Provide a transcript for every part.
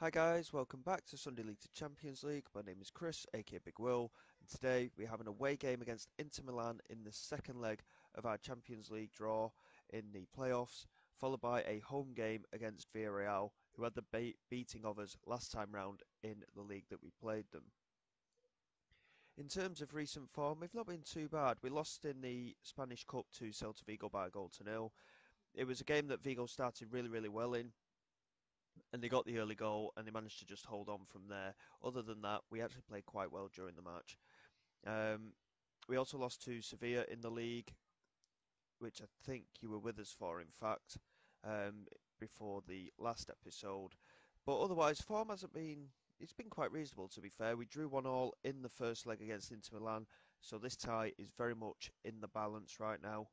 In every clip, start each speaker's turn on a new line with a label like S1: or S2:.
S1: Hi guys, welcome back to Sunday League to Champions League. My name is Chris, aka Big Will, and today we have an away game against Inter Milan in the second leg of our Champions League draw in the playoffs, followed by a home game against Villarreal, who had the beating of us last time round in the league that we played them. In terms of recent form, we've not been too bad. We lost in the Spanish Cup to Celta Vigo by a goal to nil. It was a game that Vigo started really well in, and they got the early goal and they managed to just hold on from there. Other than that, we actually played quite well during the match. Um, we also lost to Sevilla in the league, which I think you were with us for, in fact, um, before the last episode. But otherwise, form hasn't been. It's been quite reasonable, to be fair. We drew 1-1 in the first leg against Inter Milan, so this tie is very much in the balance right now.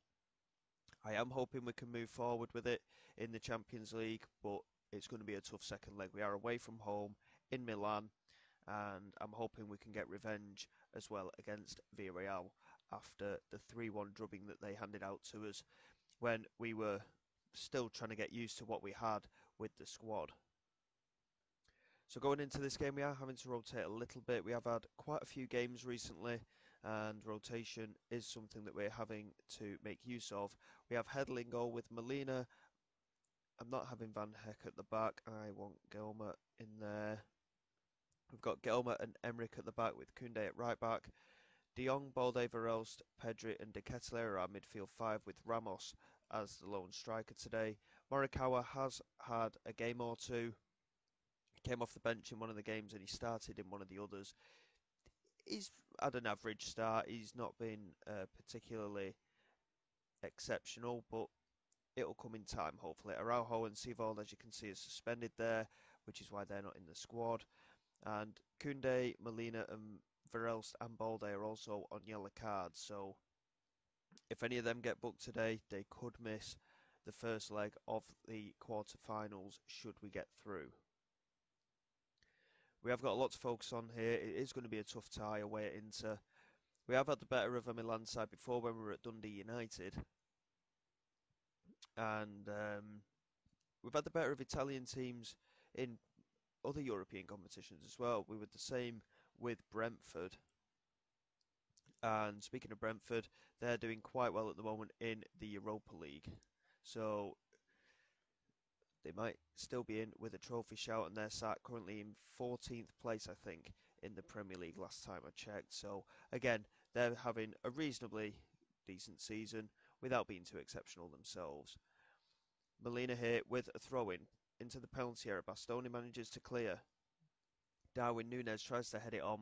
S1: I am hoping we can move forward with it in the Champions League, but it's going to be a tough second leg. We are away from home in Milan, and I'm hoping we can get revenge as well against Villarreal after the 3-1 drubbing that they handed out to us when we were still trying to get used to what we had with the squad. So going into this game, we are having to rotate a little bit. We have had quite a few games recently, and rotation is something that we're having to make use of. We have Headley in goal with Molina. I'm not having Van Heck at the back. I want Gelmer in there. We've got Gelmer and Emmerich at the back with Koundé at right back. De Jong, Balde, Verelst, Pedri and De Ketelaere are our midfield five with Ramos as the lone striker today. Morikawa has had a game or two. He came off the bench in one of the games and he started in one of the others. He's had an average start. He's not been particularly exceptional, but it'll come in time, hopefully. Araujo and Sivold, as you can see, is suspended there, which is why they're not in the squad. And Koundé, Molina, and Verelst and Balde are also on yellow cards. So if any of them get booked today, they could miss the first leg of the quarter-finals should we get through. We have got a lot to focus on here. It is going to be a tough tie away at Inter. We have had the better of a Milan side before when we were at Dundee United. And we've had the better of Italian teams in other European competitions as well. We were the same with Brentford. And speaking of Brentford, they're doing quite well at the moment in the Europa League. So they might still be in with a trophy shout, and they're sat currently in 14th place, I think, in the Premier League last time I checked. So again, they're having a reasonably decent season without being too exceptional themselves. Molina here with a throw-in into the penalty area. Bastoni manages to clear. Darwin Núñez tries to head it on,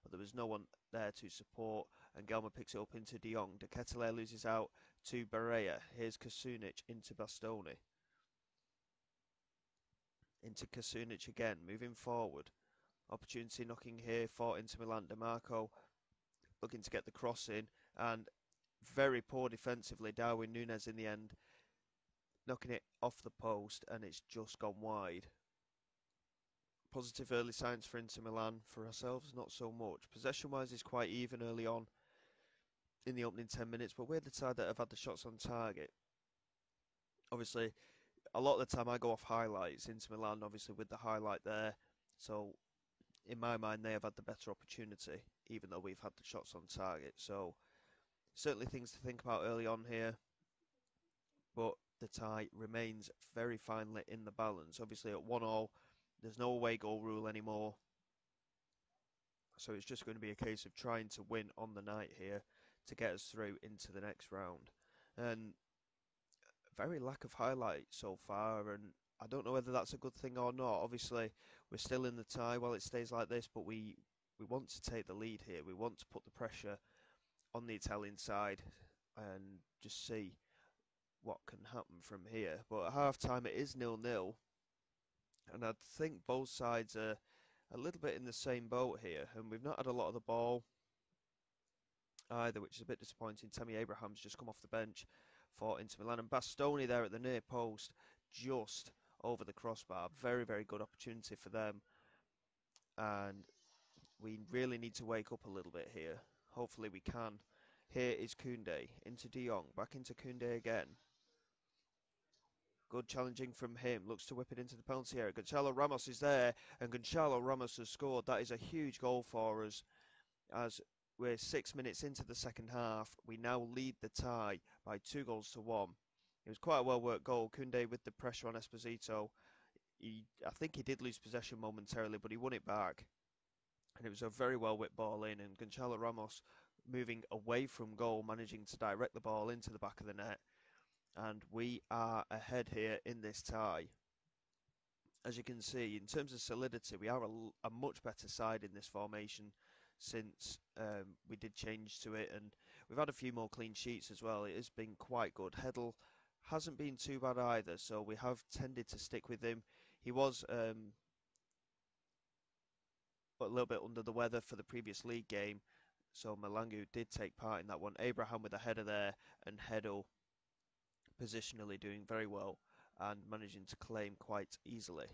S1: but there was no one there to support, and Gelmer picks it up into De Jong. De Ketelaere loses out to Barea. Here's Kasunic into Bastoni. Into Kasunic again, moving forward. Opportunity knocking here for Inter Milan. DeMarco looking to get the cross in, and very poor defensively. Darwin Núñez in the end, knocking it off the post, and it's just gone wide. Positive early signs for Inter Milan. For ourselves, not so much. Possession-wise is quite even early on in the opening 10 minutes, but we're the side that have had the shots on target. Obviously, a lot of the time I go off highlights. Inter Milan, obviously, with the highlight there. So, in my mind, they have had the better opportunity, even though we've had the shots on target. So, certainly things to think about early on here. But the tie remains very finely in the balance. Obviously, at 1-1, there's no away goal rule anymore. So it's just going to be a case of trying to win on the night here to get us through into the next round. And very lack of highlight so far, and I don't know whether that's a good thing or not. Obviously, we're still in the tie while it stays like this, but we want to take the lead here. We want to put the pressure on the Italian side and just see what can happen from here. But at half time, it is 0-0, and I think both sides are a little bit in the same boat here, and we've not had a lot of the ball either, which is a bit disappointing. Tammy Abraham's just come off the bench for Inter Milan, and Bastoni there at the near post, just over the crossbar. Very good opportunity for them, and we really need to wake up a little bit here. Hopefully we can. Here is Koundé into De Jong, back into Koundé again. Good challenging from him. Looks to whip it into the penalty area. Gonçalo Ramos is there, and Gonçalo Ramos has scored. That is a huge goal for us. As we're 6 minutes into the second half, we now lead the tie by 2-1. It was quite a well-worked goal. Koundé with the pressure on Esposito. I think he did lose possession momentarily, but he won it back. And it was a very well-whipped ball in, and Gonçalo Ramos moving away from goal, managing to direct the ball into the back of the net. And we are ahead here in this tie. As you can see, in terms of solidity, we are a much better side in this formation since we did change to it, and we've had a few more clean sheets as well. It has been quite good. Hedl hasn't been too bad either, so we have tended to stick with him. He was a little bit under the weather for the previous league game, so Malangu did take part in that one. Abraham with a header there, and Hedl positionally doing very well and managing to claim quite easily.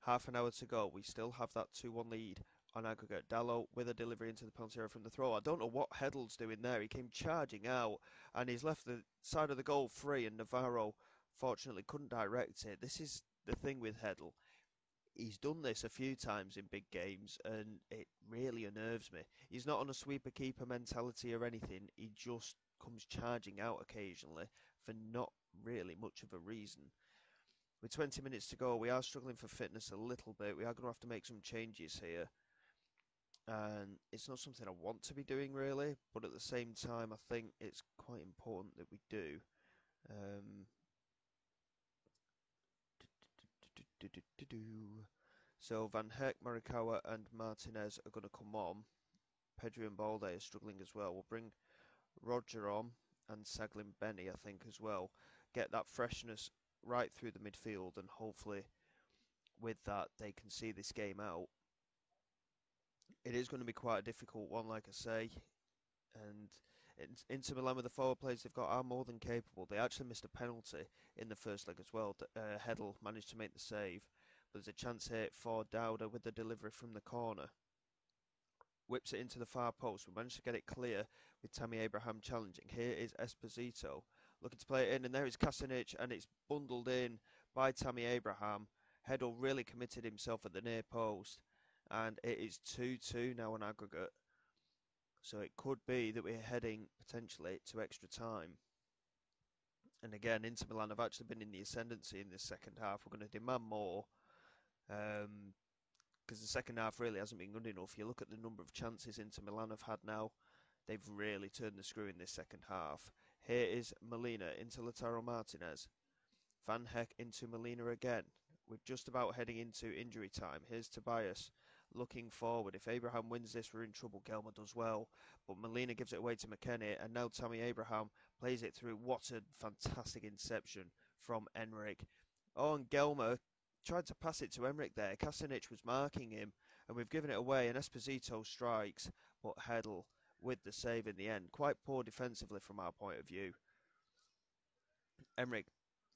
S1: Half an hour to go. We still have that 2-1 lead on aggregate. Dalot with a delivery into the penalty area from the throw. I don't know what Hedl's doing there. He came charging out and he's left the side of the goal free, and Navarro fortunately couldn't direct it. This is the thing with Hedl. He's done this a few times in big games and it really unnerves me. He's not on a sweeper keeper mentality or anything. He just comes charging out occasionally for not really much of a reason. With 20 minutes to go, we are struggling for fitness a little bit. We are going to have to make some changes here. And it's not something I want to be doing, really. But at the same time, I think it's quite important that we do. So Van Heck, Morikawa and Martinez are going to come on. Pedri and Balde are struggling as well. We'll bring Roger on and Saglin Benny, I think, as well. Get that freshness right through the midfield, and hopefully with that they can see this game out. It is going to be quite a difficult one, like I say, and Inter Milan with the forward players they've got are more than capable. They actually missed a penalty in the first leg as well. Hedl managed to make the save, but there's a chance here for Dauda with the delivery from the corner. Whips it into the far post. We managed to get it clear with Tammy Abraham challenging. Here is Esposito looking to play it in, and there is Kasanic, and it's bundled in by Tammy Abraham. Hedl really committed himself at the near post, and it is 2-2 now on aggregate. So it could be that we're heading potentially to extra time. And again, Inter Milan have actually been in the ascendancy in this second half. We're going to demand more. Because the second half really hasn't been good enough. You look at the number of chances Inter Milan have had now, they've really turned the screw in this second half. Here is Molina into Lautaro Martinez. Van Heck into Molina again. We're just about heading into injury time. Here's Tobias looking forward. If Abraham wins this, we're in trouble. Gelmer does well, but Molina gives it away to McKennie, and now Tammy Abraham plays it through. What a fantastic inception from Enric. Oh, and Gelmer tried to pass it to Emmerich there. Kasanic was marking him, and we've given it away, and Esposito strikes, but Hedl with the save in the end. Quite poor defensively from our point of view. Emmerich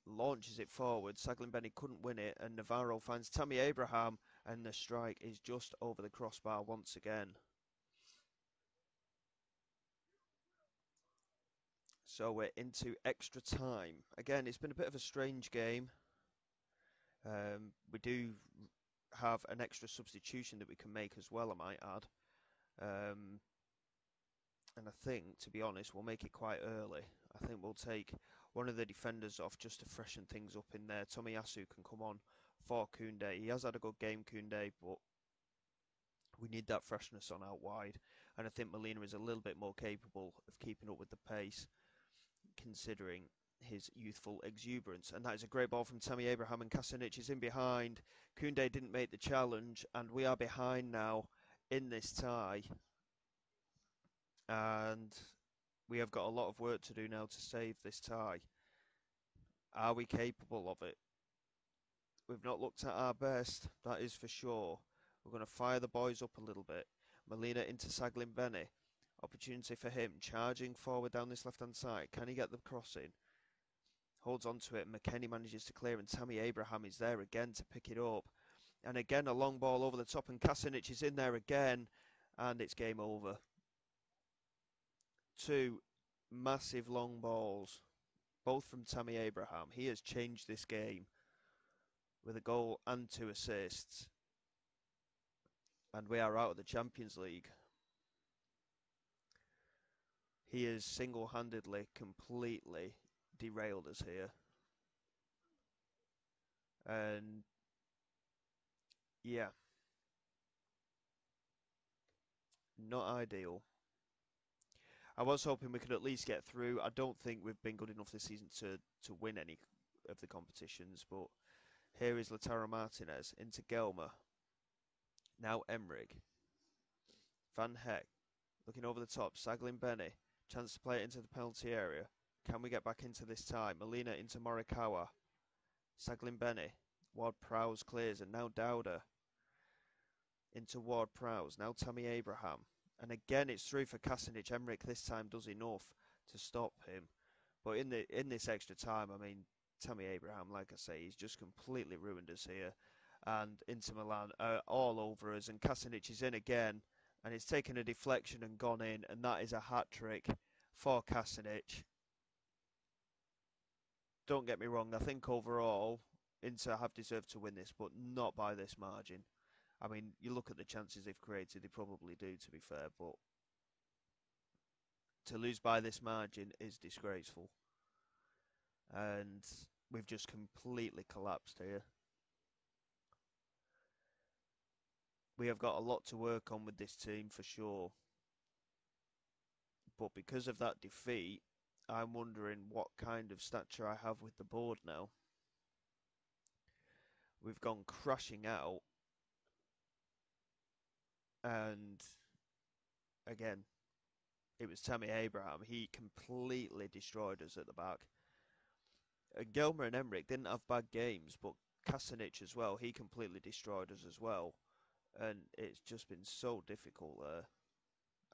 S1: launches it forward. Saglin Benny couldn't win it, and Navarro finds Tammy Abraham, and the strike is just over the crossbar once again. So we're into extra time. Again, it's been a bit of a strange game. We do have an extra substitution that we can make as well, I might add. And I think, to be honest, we'll make it quite early. I think we'll take one of the defenders off just to freshen things up in there. Tomiyasu can come on for Koundé. He has had a good game, Koundé, but we need that freshness on out wide. And I think Molina is a little bit more capable of keeping up with the pace, considering his youthful exuberance. And that is a great ball from Tammy Abraham, and Kasanic is in behind. Koundé didn't make the challenge, and we are behind now in this tie. And we have got a lot of work to do now to save this tie. Are we capable of it? We've not looked at our best, that is for sure. We're going to fire the boys up a little bit. Molina into Saglin Benny. Opportunity for him, charging forward down this left-hand side. Can he get the cross in? Holds on to it, and McKennie manages to clear, and Tammy Abraham is there again to pick it up. And again, a long ball over the top, and Kasanic is in there again, and it's game over. Two massive long balls, both from Tammy Abraham. He has changed this game with a goal and 2 assists. And we are out of the Champions League. He has single-handedly, completely derailed us here. And yeah, not ideal. I was hoping we could at least get through. I don't think we've been good enough this season to win any of the competitions, but here is Lautaro Martinez into Gelmer. Now Emmerich. Van Heck looking over the top. Saglin Benny. Chance to play it into the penalty area. Can we get back into this time? Molina into Morikawa. Saglin Benny. Ward-Prowse clears, and now Dowda into Ward-Prowse. Now Tammy Abraham. And again, it's through for Kasanic. Emmerich this time does enough to stop him. But in this extra time, I mean, Tammy Abraham, like I say, he's just completely ruined us here. And Inter Milan are all over us. And Kasanic is in again. And it's taken a deflection and gone in. And that is a hat-trick for Kasanic. Don't get me wrong, I think overall, Inter have deserved to win this, but not by this margin. I mean, you look at the chances they've created, they probably do, to be fair, but to lose by this margin is disgraceful. And we've just completely collapsed here. We have got a lot to work on with this team for sure. But because of that defeat, I'm wondering what kind of stature I have with the board now. We've gone crashing out. And again, it was Tammy Abraham. He completely destroyed us at the back. Gelmer and Emmerich didn't have bad games, but Kasanic as well, he completely destroyed us as well. And it's just been so difficult there.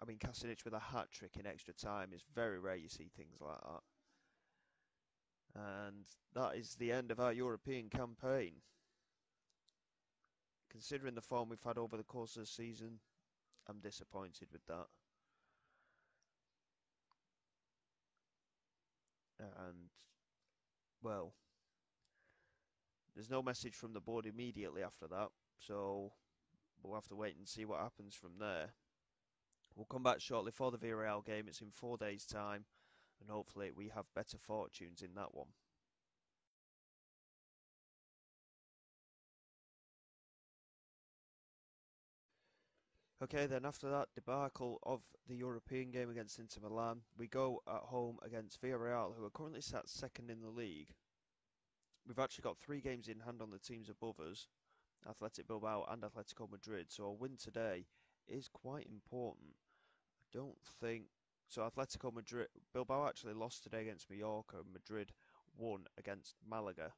S1: I mean, Kasanic with a hat-trick in extra time is very rare you see things like that. And that is the end of our European campaign. Considering the form we've had over the course of the season, I'm disappointed with that. And, well, there's no message from the board immediately after that, so we'll have to wait and see what happens from there. We'll come back shortly for the Villarreal game. It's in 4 days' time, and hopefully we have better fortunes in that one. Okay, then after that debacle of the European game against Inter Milan, we go at home against Villarreal, who are currently sat second in the league. We've actually got 3 games in hand on the teams above us, Athletic Bilbao and Atletico Madrid, so a win today is quite important. I don't think... So Atletico Madrid... Bilbao actually lost today against Mallorca, and Madrid won against Malaga.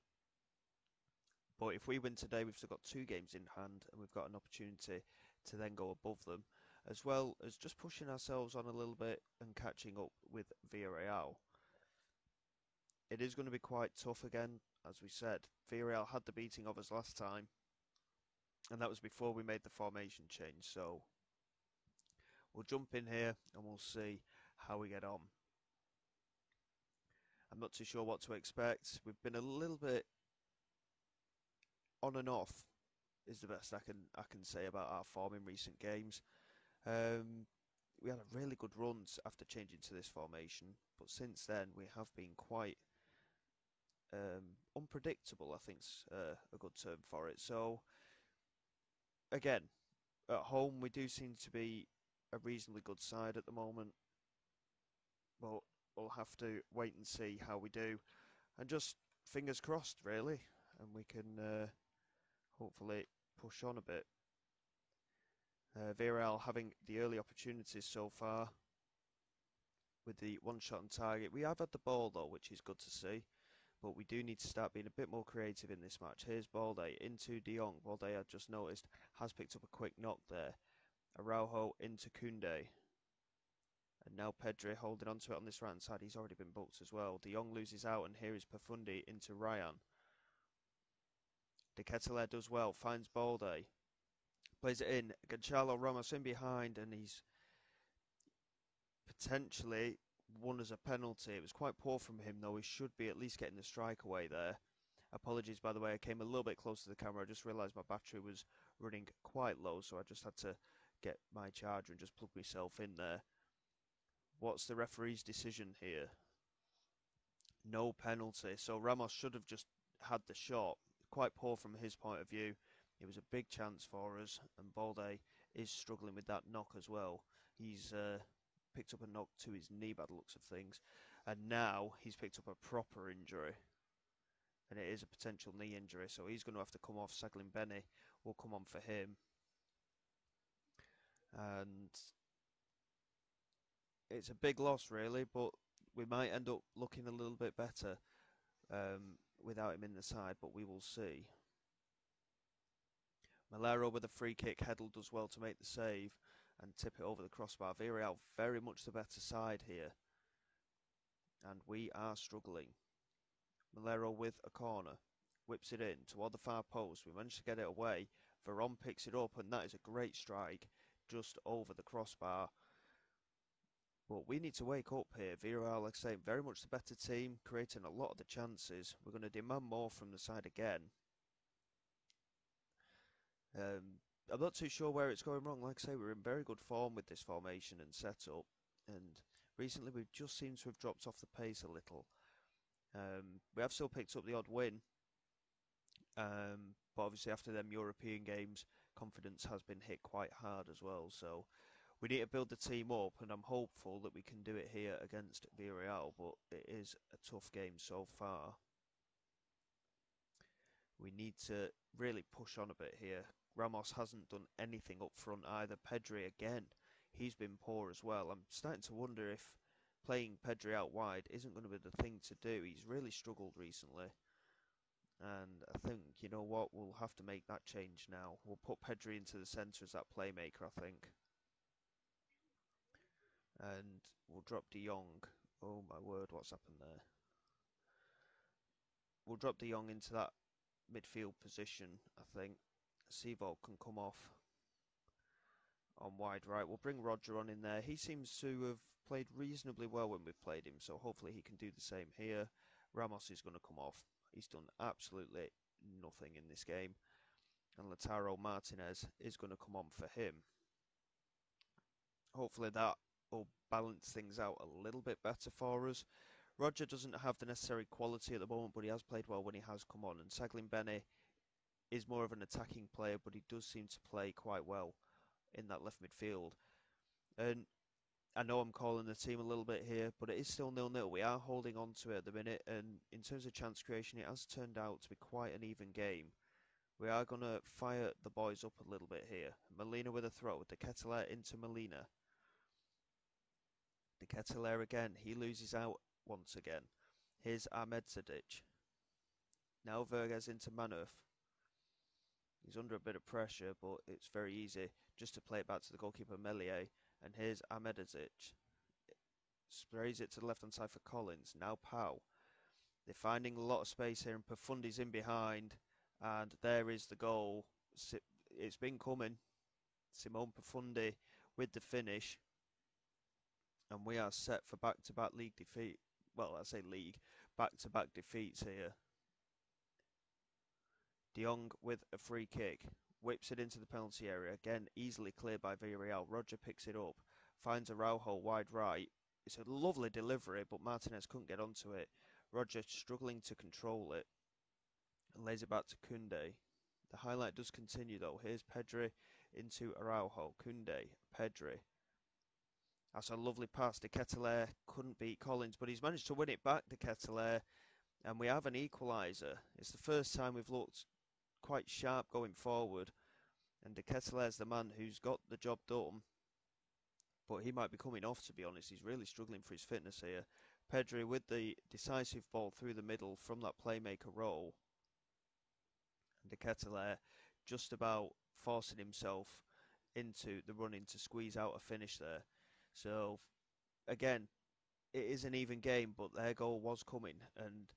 S1: But if we win today, we've still got 2 games in hand, and we've got an opportunity to then go above them, as well as just pushing ourselves on a little bit and catching up with Villarreal. It is going to be quite tough again, as we said. Villarreal had the beating of us last time, and that was before we made the formation change, so we'll jump in here and we'll see how we get on. I'm not too sure what to expect. We've been a little bit on and off, is the best I can say about our form in recent games. We had a really good run after changing to this formation, but since then we have been quite unpredictable, I think's a good term for it. So again, at home we do seem to be a reasonably good side at the moment, but we'll have to wait and see how we do, and just fingers crossed really, and we can hopefully push on a bit. Villarreal having the early opportunities so far with the one shot on target. We have had the ball though, which is good to see, but we do need to start being a bit more creative in this match. Here's Balde into De Jong. Balde, I just noticed, has picked up a quick knock there. Araujo into Koundé. And now Pedri holding onto it on this right hand side. He's already been booked as well. De Jong loses out, and here is Pafundi into Ryan. De Ketelaere does well, finds Balde. Plays it in. Gonçalo Ramos in behind, and he's potentially won as a penalty. It was quite poor from him, though. He should be at least getting the strike away there. Apologies, by the way, I came a little bit close to the camera. I just realised my battery was running quite low, so I just had to get my charger and just plug myself in there. What's the referee's decision here? No penalty. So Ramos should have just had the shot. Quite poor from his point of view. It was a big chance for us, and Balde is struggling with that knock as well. He's picked up a knock to his knee by the looks of things, and now he's picked up a proper injury, and it is a potential knee injury, so he's going to have to come off. Saglin Benny will come on for him, and it's a big loss really, but we might end up looking a little bit better without him in the side, but we will see. Malero with a free kick. Heddle does well to make the save and tip it over the crossbar. Villarreal very much the better side here, and we are struggling. Malero with a corner, whips it in toward the far post. We managed to get it away. Veron picks it up, and that is a great strike just over the crossbar. But we need to wake up here. Villarreal, like I say, very much the better team, creating a lot of the chances. We're going to demand more from the side again. I'm not too sure where it's going wrong. Like I say, we're in very good form with this formation and setup, and recently we've just seemed to have dropped off the pace a little. We have still picked up the odd win, but obviously after them European games, confidence has been hit quite hard as well. So we need to build the team up, and I'm hopeful that we can do it here against Villarreal, but it is a tough game so far. We need to really push on a bit here. Ramos hasn't done anything up front either. Pedri again, he's been poor as well. I'm starting to wonder if playing Pedri out wide isn't going to be the thing to do. He's really struggled recently. And I think, you know what, we'll have to make that change now. We'll put Pedri into the centre as that playmaker, I think. And we'll drop De Jong. Oh my word, what's happened there? We'll drop De Jong into that midfield position, I think. Seavold can come off on wide right. We'll bring Roger on in there. He seems to have played reasonably well when we've played him, so hopefully he can do the same here. Ramos is going to come off. He's done absolutely nothing in this game. And Lautaro Martinez is going to come on for him. Hopefully that will balance things out a little bit better for us. Roger doesn't have the necessary quality at the moment, but he has played well when he has come on. And Saglin Benny is more of an attacking player, but he does seem to play quite well in that left midfield. And I know I'm calling the team a little bit here, but it is still 0-0. We are holding on to it at the minute, and in terms of chance creation, it has turned out to be quite an even game. We are going to fire the boys up a little bit here. Molina with a throw. De Ketelaere into Molina. De Ketelaere again. He loses out once again. Here's Ahmedzajic. Now Verges into Manuf. He's under a bit of pressure, but it's very easy just to play it back to the goalkeeper Meslier. And here's Ahmedzajic. Sprays it to the left-hand side for Collins. Now Pau. They're finding a lot of space here, and Profundi's in behind. And there is the goal. It's been coming. Simone Profundi with the finish. And we are set for back-to-back league defeat. Well, I say league. Back-to-back defeats here. De Jong with a free kick. Whips it into the penalty area. Again, easily cleared by Villarreal. Roger picks it up. Finds Araujo wide right. It's a lovely delivery, but Martinez couldn't get onto it. Roger struggling to control it. And lays it back to Koundé. The highlight does continue though. Here's Pedri into Araujo. Koundé. Pedri. That's a lovely pass. De Ketelaere couldn't beat Collins, but he's managed to win it back, De Ketelaere. And we have an equaliser. It's the first time we've looked quite sharp going forward, and De Ketelaire's the man who's got the job done, but he might be coming off, to be honest. He's really struggling for his fitness here. Pedri with the decisive ball through the middle from that playmaker role, and De Ketelaere just about forcing himself into the running to squeeze out a finish there. So again, it is an even game, but their goal was coming, and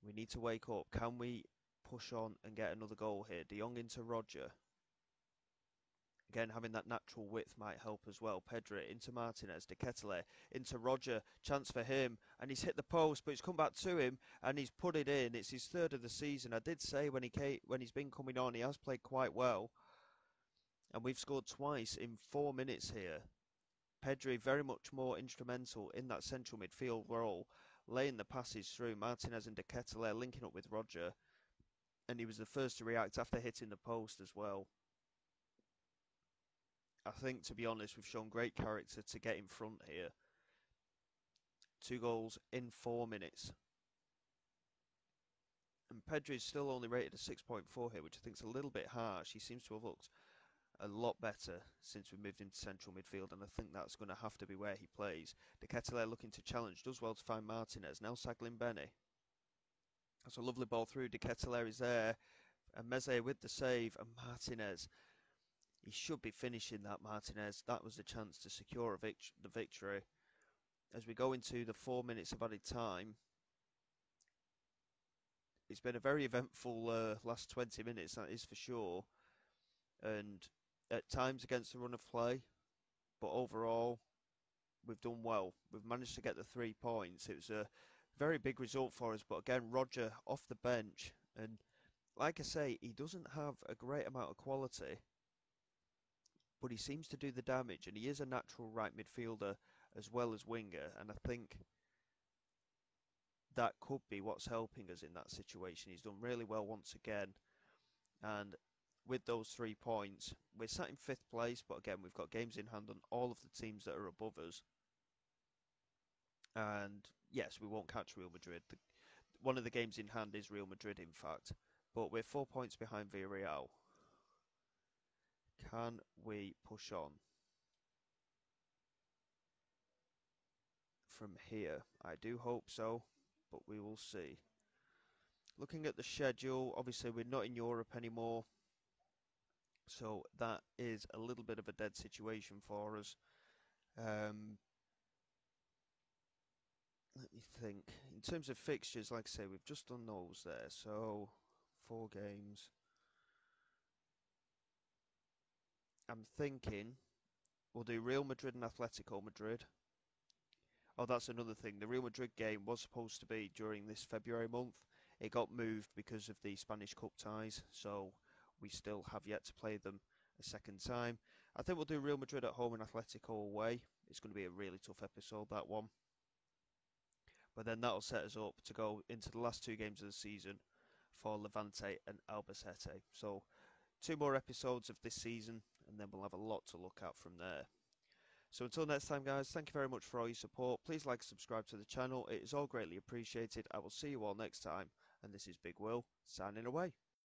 S1: we need to wake up. Can we push on and get another goal here? De Jong into Roger. Again, having that natural width might help as well. Pedri into Martinez, De Ketelaere into Roger, chance for him, and he's hit the post, but it's come back to him and he's put it in. It's his third of the season. I did say when he's been coming on, he has played quite well, and we've scored twice in 4 minutes here. Pedri very much more instrumental in that central midfield role, laying the passes through. Martinez and De Ketelaere linking up with Roger, and he was the first to react after hitting the post as well. I think, to be honest, we've shown great character to get in front here. 2 goals in 4 minutes. And Pedri's still only rated a 6.4 here, which I think is a little bit harsh. He seems to have looked a lot better since we moved into central midfield, and I think that's going to have to be where he plays. De Ketelaere looking to challenge, does well to find Martinez. Now Saglin-Benny. That's a lovely ball through. De Ketelaere is there, and Meze with the save, and Martinez. He should be finishing that, Martinez. That was the chance to secure the victory. As we go into the 4 minutes of added time, it's been a very eventful last 20 minutes, that is for sure. And at times against the run of play, but overall, we've done well. We've managed to get the 3 points. It was a very big result for us, but again, Roger off the bench. And like I say, he doesn't have a great amount of quality, but he seems to do the damage, and he is a natural right midfielder as well as winger, and I think that could be what's helping us in that situation. He's done really well once again, and with those 3 points, we're sat in 5th place, but again, we've got games in hand on all of the teams that are above us, and yes, we won't catch Real Madrid. One of the games in hand is Real Madrid, in fact, but we're 4 points behind Villarreal. Can we push on from here? I do hope so, but we will see. Looking at the schedule, obviously we're not in Europe anymore, so that is a little bit of a dead situation for us. Let me think. In terms of fixtures, like I say, we've just done those there, so 4 games. I'm thinking we'll do Real Madrid and Atletico Madrid. Oh, that's another thing. The Real Madrid game was supposed to be during this February month. It got moved because of the Spanish Cup ties, so we still have yet to play them a second time. I think we'll do Real Madrid at home and Atletico away. It's going to be a really tough episode, that one. But then that'll set us up to go into the last 2 games of the season for Levante and Albacete. So 2 more episodes of this season, and then we'll have a lot to look at from there. So until next time, guys, thank you very much for all your support. Please like and subscribe to the channel. It is all greatly appreciated. I will see you all next time. And this is Big Will, signing away.